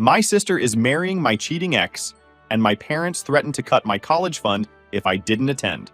My sister is marrying my cheating ex, and my parents threatened to cut my college fund if I didn't attend.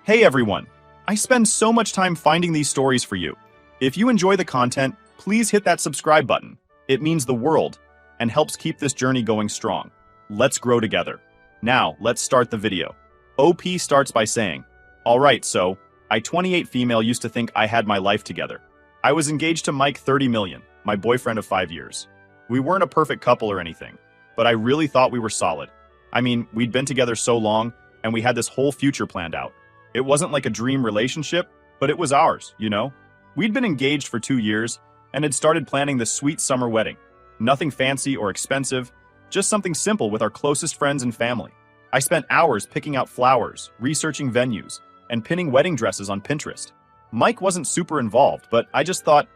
Hey everyone! I spend so much time finding these stories for you. If you enjoy the content, please hit that subscribe button. It means the world and helps keep this journey going strong. Let's grow together. Now, let's start the video. OP starts by saying, "Alright, so, I 28 female used to think I had my life together. I was engaged to Mike 30 million, my boyfriend of 5 years. We weren't a perfect couple or anything, but I really thought we were solid. I mean, we'd been together so long, and we had this whole future planned out. It wasn't like a dream relationship, but it was ours, you know? We'd been engaged for 2 years, and had started planning this sweet summer wedding. Nothing fancy or expensive, just something simple with our closest friends and family. I spent hours picking out flowers, researching venues, and pinning wedding dresses on Pinterest. Mike wasn't super involved, but I just thought,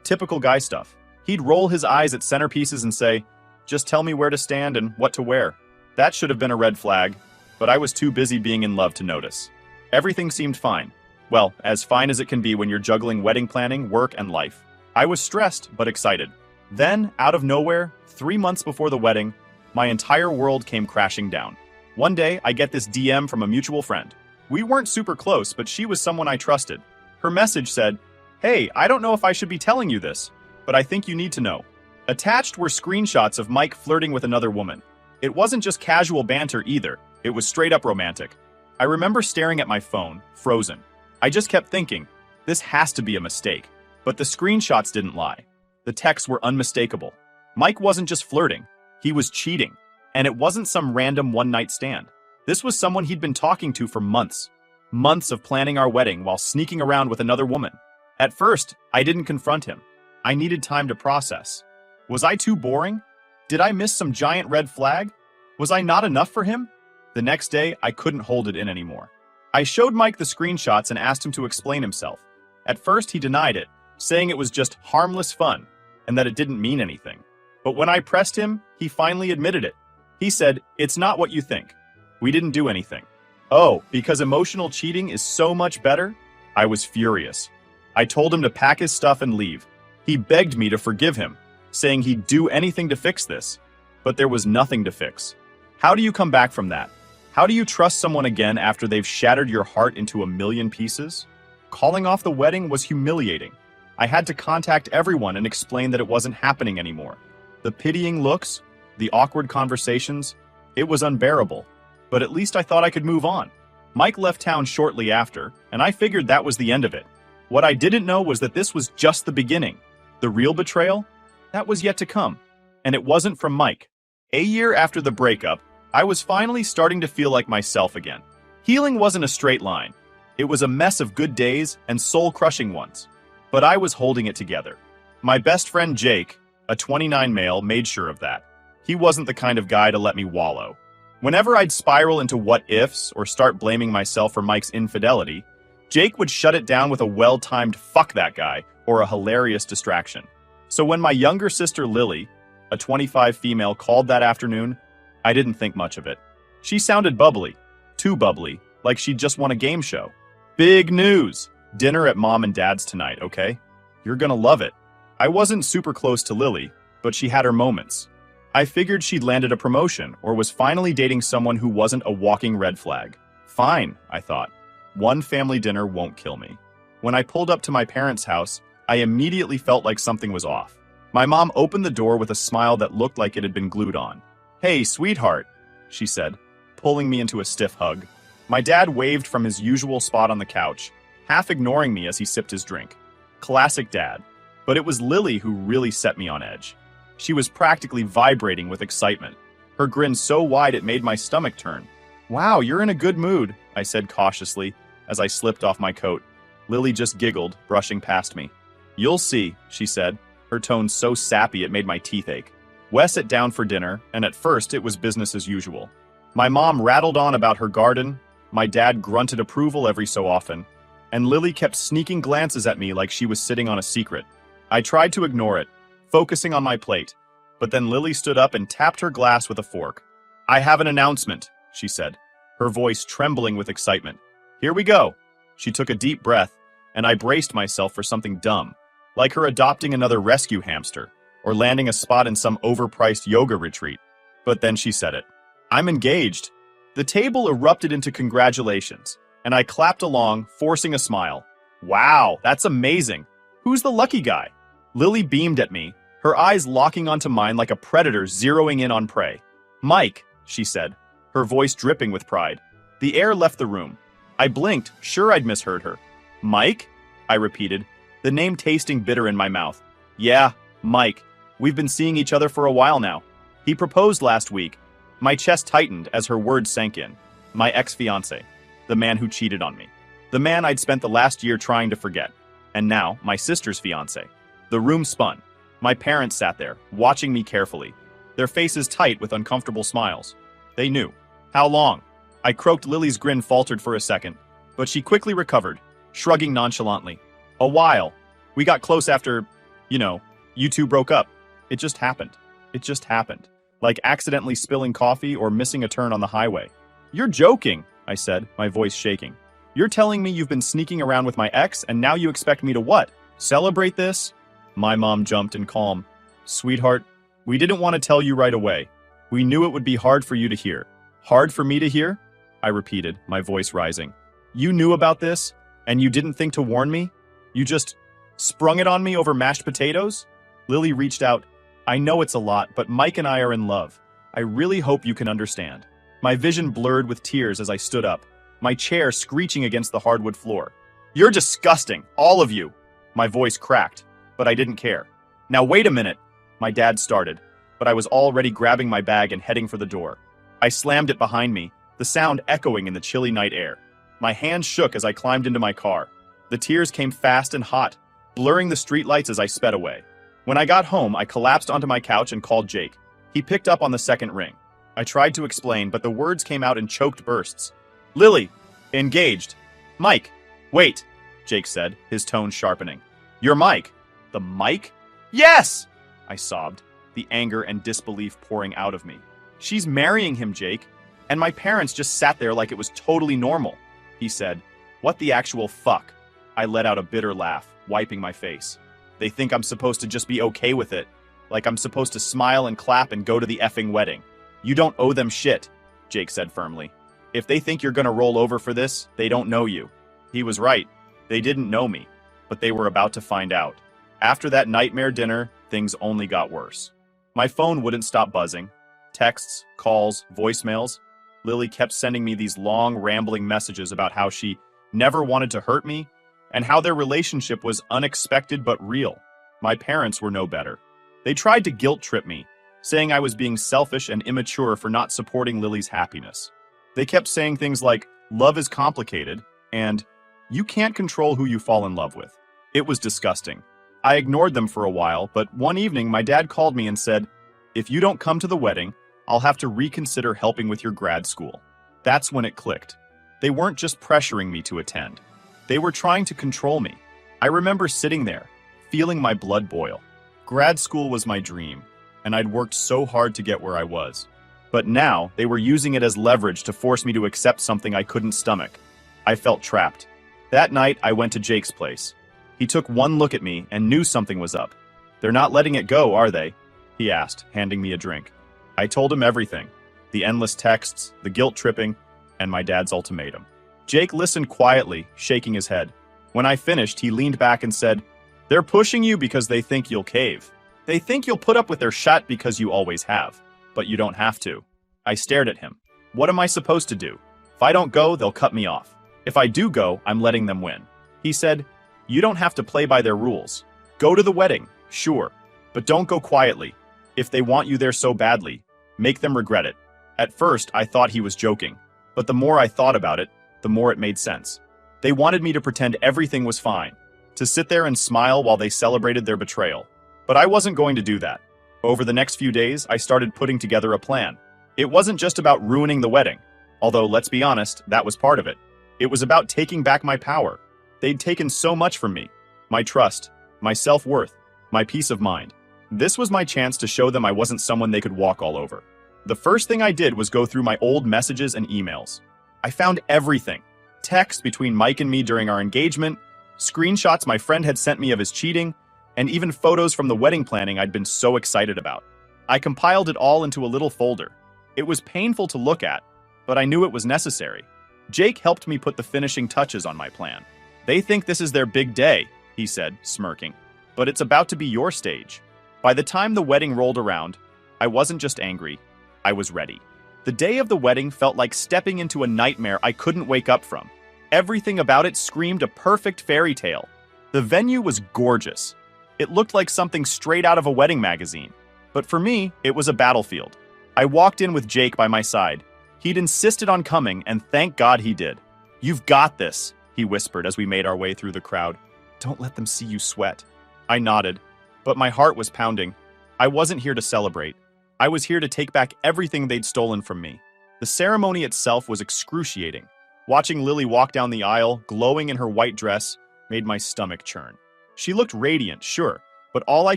typical guy stuff. He'd roll his eyes at centerpieces and say, "Just tell me where to stand and what to wear." That should have been a red flag, but I was too busy being in love to notice. Everything seemed fine. Well, as fine as it can be when you're juggling wedding planning, work, and life. I was stressed, but excited. Then, out of nowhere, 3 months before the wedding, my entire world came crashing down. One day, I get this DM from a mutual friend. We weren't super close, but she was someone I trusted. Her message said, "Hey, I don't know if I should be telling you this, but I think you need to know." Attached were screenshots of Mike flirting with another woman. It wasn't just casual banter either, it was straight up romantic. I remember staring at my phone, frozen. I just kept thinking, this has to be a mistake. But the screenshots didn't lie. The texts were unmistakable. Mike wasn't just flirting, he was cheating. And it wasn't some random one-night stand. This was someone he'd been talking to for months. Months of planning our wedding while sneaking around with another woman. At first, I didn't confront him. I needed time to process. Was I too boring? Did I miss some giant red flag? Was I not enough for him? The next day, I couldn't hold it in anymore. I showed Mike the screenshots and asked him to explain himself. At first, he denied it, saying it was just harmless fun and that it didn't mean anything. But when I pressed him, he finally admitted it. He said, "It's not what you think. We didn't do anything." Oh, because emotional cheating is so much better? I was furious. I told him to pack his stuff and leave. He begged me to forgive him, saying he'd do anything to fix this. But there was nothing to fix. How do you come back from that? How do you trust someone again after they've shattered your heart into a million pieces? Calling off the wedding was humiliating. I had to contact everyone and explain that it wasn't happening anymore. The pitying looks, the awkward conversations, it was unbearable. But at least I thought I could move on. Mike left town shortly after, and I figured that was the end of it. What I didn't know was that this was just the beginning. The real betrayal? That was yet to come. And it wasn't from Mike. A year after the breakup, I was finally starting to feel like myself again. Healing wasn't a straight line. It was a mess of good days and soul-crushing ones. But I was holding it together. My best friend Jake, a 29 male, made sure of that. He wasn't the kind of guy to let me wallow. Whenever I'd spiral into what-ifs or start blaming myself for Mike's infidelity, Jake would shut it down with a well-timed "fuck that guy" or a hilarious distraction. So when my younger sister Lily, a 25 female, called that afternoon, I didn't think much of it. She sounded bubbly, too bubbly, like she'd just won a game show. "Big news! Dinner at Mom and Dad's tonight, okay? You're gonna love it." I wasn't super close to Lily, but she had her moments. I figured she'd landed a promotion or was finally dating someone who wasn't a walking red flag. Fine, I thought. One family dinner won't kill me. When I pulled up to my parents' house, I immediately felt like something was off. My mom opened the door with a smile that looked like it had been glued on. "Hey, sweetheart," she said, pulling me into a stiff hug. My dad waved from his usual spot on the couch, half ignoring me as he sipped his drink. Classic dad. But it was Lily who really set me on edge. She was practically vibrating with excitement. Her grin so wide it made my stomach turn. "Wow, you're in a good mood," I said cautiously as I slipped off my coat. Lily just giggled, brushing past me. "You'll see," she said, her tone so sappy it made my teeth ache. Wes sat down for dinner, and at first it was business as usual. My mom rattled on about her garden, my dad grunted approval every so often, and Lily kept sneaking glances at me like she was sitting on a secret. I tried to ignore it, focusing on my plate, but then Lily stood up and tapped her glass with a fork. "I have an announcement," she said, her voice trembling with excitement. "Here we go." She took a deep breath, and I braced myself for something dumb, like her adopting another rescue hamster, or landing a spot in some overpriced yoga retreat. But then she said it. I'm engaged. The table erupted into congratulations, and I clapped along, forcing a smile. Wow, that's amazing. Who's the lucky guy? Lily beamed at me, her eyes locking onto mine like a predator zeroing in on prey. Mike, she said, her voice dripping with pride. The air left the room. I blinked, sure I'd misheard her. Mike? I repeated, the name tasting bitter in my mouth. Yeah, Mike. We've been seeing each other for a while now. He proposed last week. My chest tightened as her words sank in. My ex-fiancé. The man who cheated on me. The man I'd spent the last year trying to forget. And now, my sister's fiancé. The room spun. My parents sat there, watching me carefully, their faces tight with uncomfortable smiles. They knew. How long? I croaked. Lily's grin faltered for a second, but she quickly recovered, shrugging nonchalantly. A while. We got close after, you two broke up. It just happened. It just happened. Like accidentally spilling coffee or missing a turn on the highway. You're joking, I said, my voice shaking. You're telling me you've been sneaking around with my ex and now you expect me to what? Celebrate this? My mom jumped in calm. Sweetheart, we didn't want to tell you right away. We knew it would be hard for you to hear. Hard for me to hear? I repeated, my voice rising. You knew about this, and you didn't think to warn me? You just sprung it on me over mashed potatoes? Lily reached out. I know it's a lot, but Mike and I are in love. I really hope you can understand. My vision blurred with tears as I stood up, my chair screeching against the hardwood floor. You're disgusting, all of you. My voice cracked, but I didn't care. Now wait a minute. My dad started, but I was already grabbing my bag and heading for the door. I slammed it behind me, the sound echoing in the chilly night air. My hands shook as I climbed into my car. The tears came fast and hot, blurring the streetlights as I sped away. When I got home, I collapsed onto my couch and called Jake. He picked up on the second ring. I tried to explain, but the words came out in choked bursts. Lily, engaged. Mike, wait, Jake said, his tone sharpening. You're Mike. The Mike? Yes! I sobbed, the anger and disbelief pouring out of me. She's marrying him, Jake. And my parents just sat there like it was totally normal. He said, what the actual fuck? I let out a bitter laugh, wiping my face. They think I'm supposed to just be okay with it. Like I'm supposed to smile and clap and go to the effing wedding. You don't owe them shit, Jake said firmly. If they think you're gonna roll over for this, they don't know you. He was right. They didn't know me, but they were about to find out. After that nightmare dinner, things only got worse. My phone wouldn't stop buzzing. Texts, calls, voicemails. Lily kept sending me these long, rambling messages about how she never wanted to hurt me and how their relationship was unexpected but real. My parents were no better. They tried to guilt trip me, saying I was being selfish and immature for not supporting Lily's happiness. They kept saying things like, love is complicated, and you can't control who you fall in love with. It was disgusting. I ignored them for a while, but one evening my dad called me and said, if you don't come to the wedding, I'll have to reconsider helping with your grad school. That's when it clicked. They weren't just pressuring me to attend. They were trying to control me. I remember sitting there, feeling my blood boil. Grad school was my dream, and I'd worked so hard to get where I was. But now, they were using it as leverage to force me to accept something I couldn't stomach. I felt trapped. That night, I went to Jake's place. He took one look at me and knew something was up. They're not letting it go, are they? He asked, handing me a drink. I told him everything. The endless texts, the guilt tripping, and my dad's ultimatum. Jake listened quietly, shaking his head. When I finished, he leaned back and said, they're pushing you because they think you'll cave. They think you'll put up with their shit because you always have. But you don't have to. I stared at him. What am I supposed to do? If I don't go, they'll cut me off. If I do go, I'm letting them win. He said, you don't have to play by their rules. Go to the wedding, sure, but don't go quietly. If they want you there so badly, make them regret it. At first, I thought he was joking, but the more I thought about it, the more it made sense. They wanted me to pretend everything was fine, to sit there and smile while they celebrated their betrayal. But I wasn't going to do that. Over the next few days, I started putting together a plan. It wasn't just about ruining the wedding, although let's be honest, that was part of it. It was about taking back my power. They'd taken so much from me. My trust, my self-worth, my peace of mind. This was my chance to show them I wasn't someone they could walk all over. The first thing I did was go through my old messages and emails. I found everything. Texts between Mike and me during our engagement, screenshots my friend had sent me of his cheating, and even photos from the wedding planning I'd been so excited about. I compiled it all into a little folder. It was painful to look at, but I knew it was necessary. Jake helped me put the finishing touches on my plan. "They think this is their big day," he said, smirking. "But it's about to be your stage." By the time the wedding rolled around, I wasn't just angry, I was ready. The day of the wedding felt like stepping into a nightmare I couldn't wake up from. Everything about it screamed a perfect fairy tale. The venue was gorgeous. It looked like something straight out of a wedding magazine. But for me, it was a battlefield. I walked in with Jake by my side. He'd insisted on coming, and thank God he did. "You've got this," he whispered as we made our way through the crowd. "Don't let them see you sweat." I nodded, but my heart was pounding. I wasn't here to celebrate. I was here to take back everything they'd stolen from me. The ceremony itself was excruciating. Watching Lily walk down the aisle, glowing in her white dress, made my stomach churn. She looked radiant, sure, but all I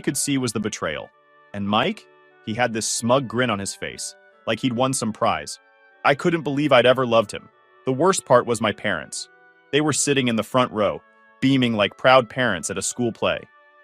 could see was the betrayal. And Mike? He had this smug grin on his face, like he'd won some prize. I couldn't believe I'd ever loved him. The worst part was my parents. They were sitting in the front row, beaming like proud parents at a school play.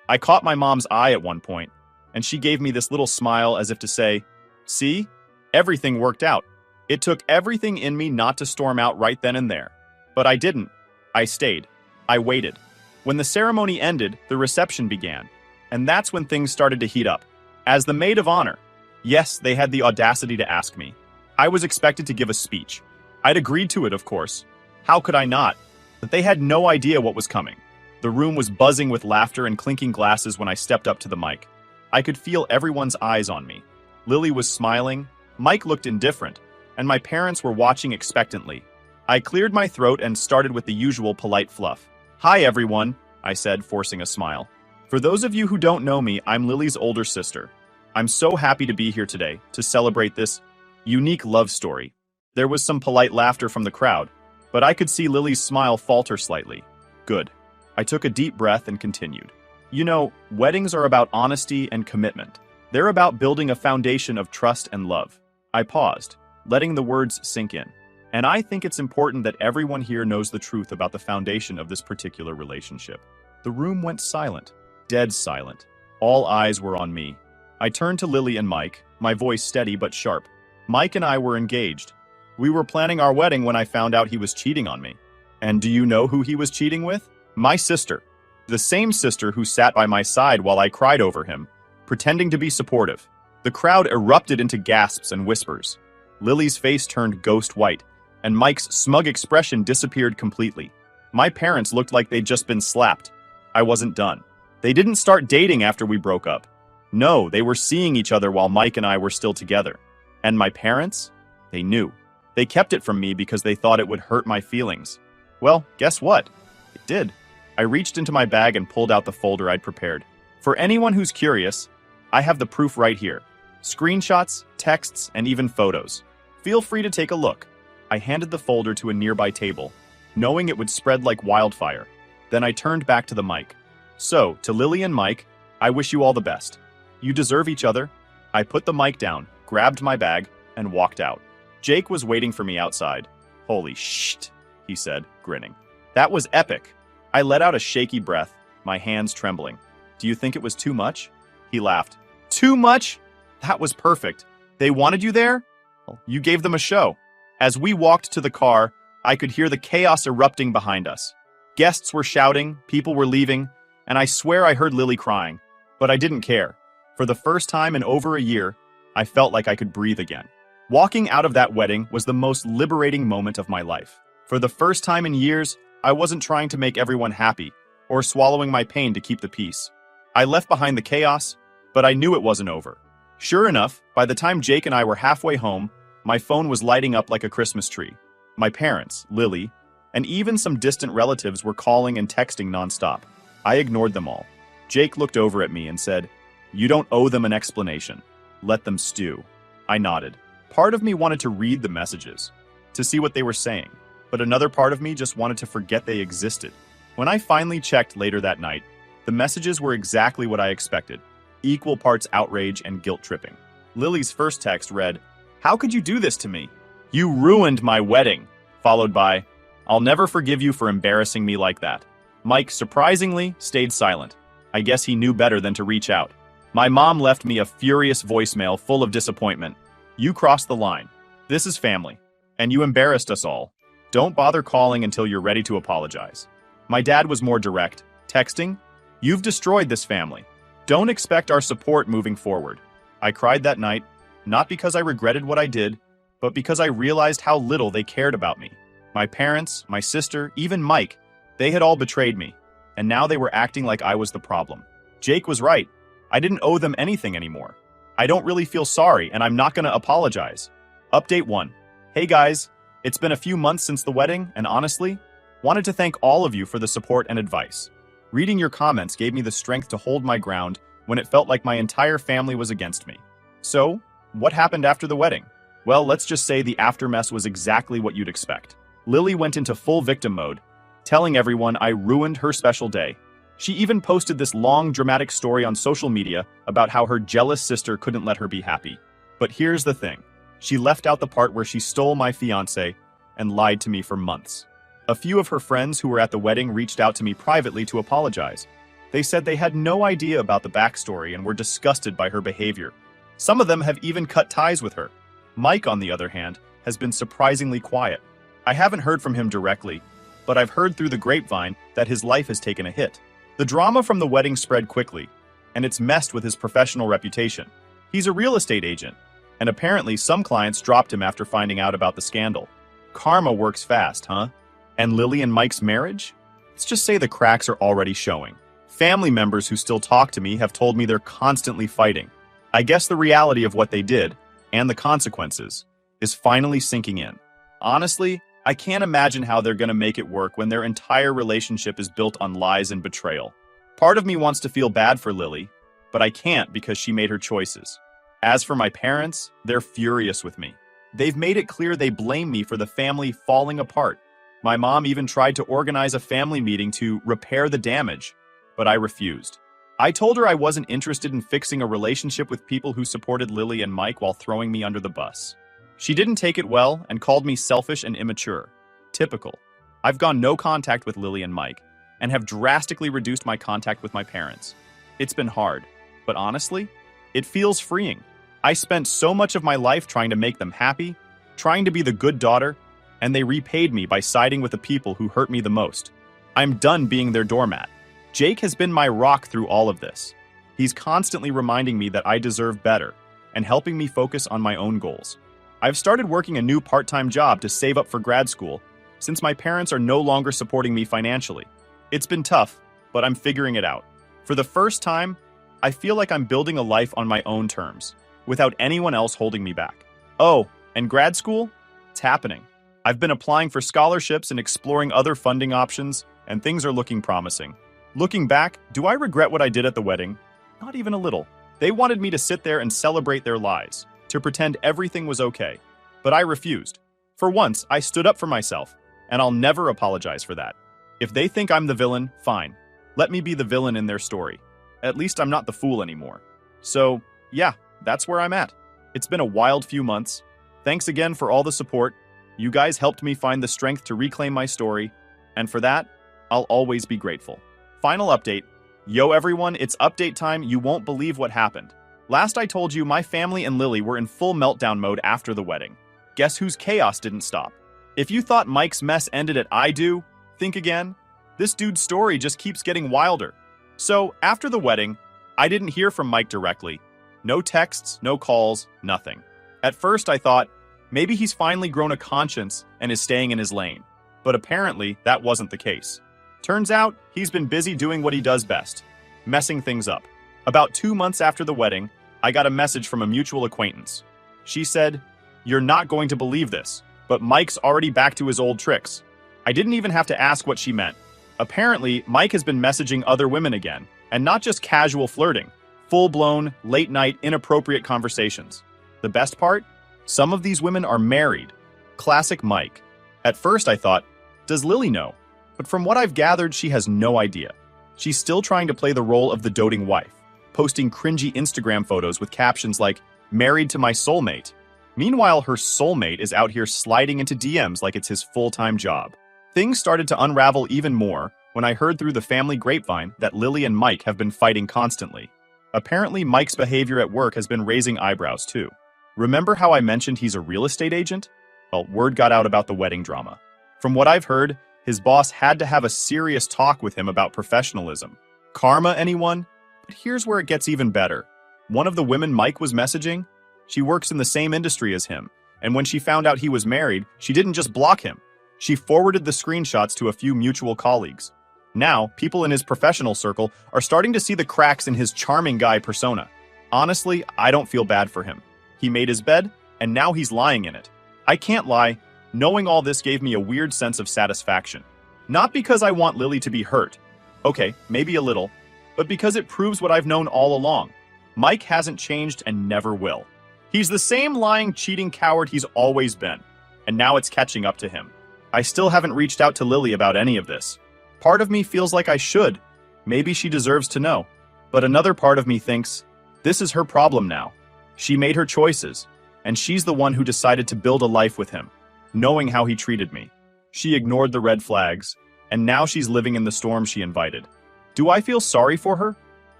I caught my mom's eye at one point, and she gave me this little smile as if to say, "See? Everything worked out." It took everything in me not to storm out right then and there. But I didn't. I stayed. I waited. When the ceremony ended, the reception began. And that's when things started to heat up. As the maid of honor, yes, they had the audacity to ask me. I was expected to give a speech. I'd agreed to it, of course. How could I not? But they had no idea what was coming. The room was buzzing with laughter and clinking glasses when I stepped up to the mic. I could feel everyone's eyes on me. Lily was smiling, Mike looked indifferent, and my parents were watching expectantly. I cleared my throat and started with the usual polite fluff. "Hi, everyone," I said, forcing a smile. "For those of you who don't know me, I'm Lily's older sister. I'm so happy to be here today to celebrate this unique love story." There was some polite laughter from the crowd, but I could see Lily's smile falter slightly. Good. I took a deep breath and continued. "You know, weddings are about honesty and commitment. They're about building a foundation of trust and love." I paused, letting the words sink in. And I think it's important that everyone here knows the truth about the foundation of this particular relationship. The room went silent, dead silent. All eyes were on me. I turned to Lily and Mike, my voice steady but sharp. Mike and I were engaged. We were planning our wedding when I found out he was cheating on me. And do you know who he was cheating with? My sister. The same sister who sat by my side while I cried over him, pretending to be supportive. The crowd erupted into gasps and whispers. Lily's face turned ghost white, and Mike's smug expression disappeared completely. My parents looked like they'd just been slapped. I wasn't done. They didn't start dating after we broke up. No, they were seeing each other while Mike and I were still together. And my parents? They knew. They kept it from me because they thought it would hurt my feelings. Well, guess what? It did. I reached into my bag and pulled out the folder I'd prepared. For anyone who's curious, I have the proof right here. Screenshots, texts, and even photos. Feel free to take a look. I handed the folder to a nearby table, knowing it would spread like wildfire. Then I turned back to the mic. So, to Lily and Mike, I wish you all the best. You deserve each other. I put the mic down, grabbed my bag, and walked out. Jake was waiting for me outside. "Holy shit," he said, grinning. "That was epic." I let out a shaky breath, my hands trembling. "Do you think it was too much?" He laughed. "Too much? That was perfect. They wanted you there? Well, you gave them a show." As we walked to the car, I could hear the chaos erupting behind us. Guests were shouting, people were leaving, and I swear I heard Lily crying. But I didn't care. For the first time in over a year, I felt like I could breathe again. Walking out of that wedding was the most liberating moment of my life. For the first time in years, I wasn't trying to make everyone happy, or swallowing my pain to keep the peace. I left behind the chaos, but I knew it wasn't over. Sure enough, by the time Jake and I were halfway home, my phone was lighting up like a Christmas tree. My parents, Lily, and even some distant relatives were calling and texting nonstop. I ignored them all. Jake looked over at me and said, "You don't owe them an explanation. Let them stew." I nodded. Part of me wanted to read the messages, to see what they were saying, but another part of me just wanted to forget they existed. When I finally checked later that night, the messages were exactly what I expected, equal parts outrage and guilt-tripping. Lily's first text read, "How could you do this to me? You ruined my wedding," followed by, "I'll never forgive you for embarrassing me like that." Mike, surprisingly, stayed silent. I guess he knew better than to reach out. My mom left me a furious voicemail full of disappointment. You crossed the line. This is family. And you embarrassed us all. Don't bother calling until you're ready to apologize. My dad was more direct, texting, "You've destroyed this family. Don't expect our support moving forward." I cried that night, not because I regretted what I did, but because I realized how little they cared about me. My parents, my sister, even Mike, they had all betrayed me, and now they were acting like I was the problem. Jake was right. I didn't owe them anything anymore. I don't really feel sorry, and I'm not gonna apologize. Update 1. Hey guys, it's been a few months since the wedding, and honestly, wanted to thank all of you for the support and advice. Reading your comments gave me the strength to hold my ground when it felt like my entire family was against me. So, what happened after the wedding? Well, let's just say the aftermess was exactly what you'd expect. Lily went into full victim mode, telling everyone I ruined her special day. She even posted this long, dramatic story on social media about how her jealous sister couldn't let her be happy. But here's the thing. She left out the part where she stole my fiancé and lied to me for months. A few of her friends who were at the wedding reached out to me privately to apologize. They said they had no idea about the backstory and were disgusted by her behavior. Some of them have even cut ties with her. Mike, on the other hand, has been surprisingly quiet. I haven't heard from him directly, but I've heard through the grapevine that his life has taken a hit. The drama from the wedding spread quickly, and it's messed with his professional reputation. He's a real estate agent, and apparently some clients dropped him after finding out about the scandal. Karma works fast, huh? And Lily and Mike's marriage? Let's just say the cracks are already showing. Family members who still talk to me have told me they're constantly fighting. I guess the reality of what they did, and the consequences, is finally sinking in. Honestly, I can't imagine how they're gonna make it work when their entire relationship is built on lies and betrayal. Part of me wants to feel bad for Lily, but I can't because she made her choices. As for my parents, they're furious with me. They've made it clear they blame me for the family falling apart. My mom even tried to organize a family meeting to repair the damage, but I refused. I told her I wasn't interested in fixing a relationship with people who supported Lily and Mike while throwing me under the bus. She didn't take it well and called me selfish and immature. Typical. I've gone no contact with Lily and Mike and have drastically reduced my contact with my parents. It's been hard, but honestly, it feels freeing. I spent so much of my life trying to make them happy, trying to be the good daughter, and they repaid me by siding with the people who hurt me the most. I'm done being their doormat. Jake has been my rock through all of this. He's constantly reminding me that I deserve better and helping me focus on my own goals. I've started working a new part-time job to save up for grad school since my parents are no longer supporting me financially. It's been tough, but I'm figuring it out. For the first time, I feel like I'm building a life on my own terms, without anyone else holding me back. Oh, and grad school? It's happening. I've been applying for scholarships and exploring other funding options, and things are looking promising. Looking back, do I regret what I did at the wedding? Not even a little. They wanted me to sit there and celebrate their lies, to pretend everything was okay. But I refused. For once, I stood up for myself, and I'll never apologize for that. If they think I'm the villain, fine. Let me be the villain in their story. At least I'm not the fool anymore. So, yeah, that's where I'm at. It's been a wild few months. Thanks again for all the support. You guys helped me find the strength to reclaim my story, and for that, I'll always be grateful. Final update. Yo everyone, it's update time. You won't believe what happened. Last I told you, my family and Lily were in full meltdown mode after the wedding. Guess whose chaos didn't stop? If you thought Mike's mess ended at I do, think again. This dude's story just keeps getting wilder. So, after the wedding, I didn't hear from Mike directly. No texts, no calls, nothing. At first I thought, maybe he's finally grown a conscience and is staying in his lane. But apparently, that wasn't the case. Turns out, he's been busy doing what he does best, messing things up. About 2 months after the wedding, I got a message from a mutual acquaintance. She said, "You're not going to believe this, but Mike's already back to his old tricks." I didn't even have to ask what she meant. Apparently, Mike has been messaging other women again, and not just casual flirting, full-blown, late-night, inappropriate conversations. The best part? Some of these women are married. Classic Mike. At first I thought, does Lily know? But from what I've gathered, she has no idea. She's still trying to play the role of the doting wife, posting cringy Instagram photos with captions like, "Married to my soulmate." Meanwhile, her soulmate is out here sliding into DMs like it's his full-time job. Things started to unravel even more when I heard through the family grapevine that Lily and Mike have been fighting constantly. Apparently, Mike's behavior at work has been raising eyebrows too. Remember how I mentioned he's a real estate agent? Well, word got out about the wedding drama. From what I've heard, his boss had to have a serious talk with him about professionalism. Karma, anyone? But here's where it gets even better. One of the women Mike was messaging, she works in the same industry as him, and when she found out he was married, she didn't just block him. She forwarded the screenshots to a few mutual colleagues. Now, people in his professional circle are starting to see the cracks in his charming guy persona. Honestly, I don't feel bad for him. He made his bed, and now he's lying in it. I can't lie, knowing all this gave me a weird sense of satisfaction. Not because I want Lily to be hurt. Okay, maybe a little, but because it proves what I've known all along. Mike hasn't changed and never will. He's the same lying, cheating coward he's always been, and now it's catching up to him. I still haven't reached out to Lily about any of this. Part of me feels like I should. Maybe she deserves to know. But another part of me thinks, this is her problem now. She made her choices, and she's the one who decided to build a life with him, knowing how he treated me. She ignored the red flags, and now she's living in the storm she invited. Do I feel sorry for her?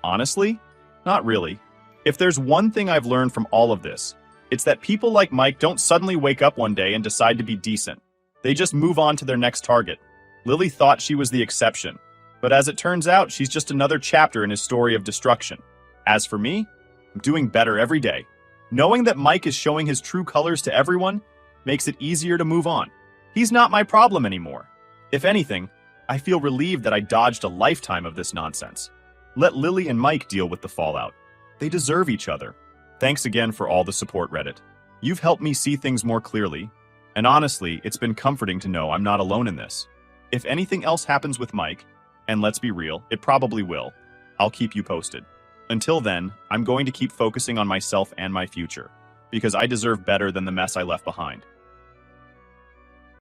Honestly, not really. If there's one thing I've learned from all of this, it's that people like Mike don't suddenly wake up one day and decide to be decent. They just move on to their next target. Lily thought she was the exception, but as it turns out, she's just another chapter in his story of destruction. As for me, I'm doing better every day. Knowing that Mike is showing his true colors to everyone makes it easier to move on. He's not my problem anymore. If anything, I feel relieved that I dodged a lifetime of this nonsense. Let Lily and Mike deal with the fallout. They deserve each other. Thanks again for all the support, Reddit. You've helped me see things more clearly, and honestly, it's been comforting to know I'm not alone in this. If anything else happens with Mike, and let's be real, it probably will, I'll keep you posted. Until then, I'm going to keep focusing on myself and my future, because I deserve better than the mess I left behind.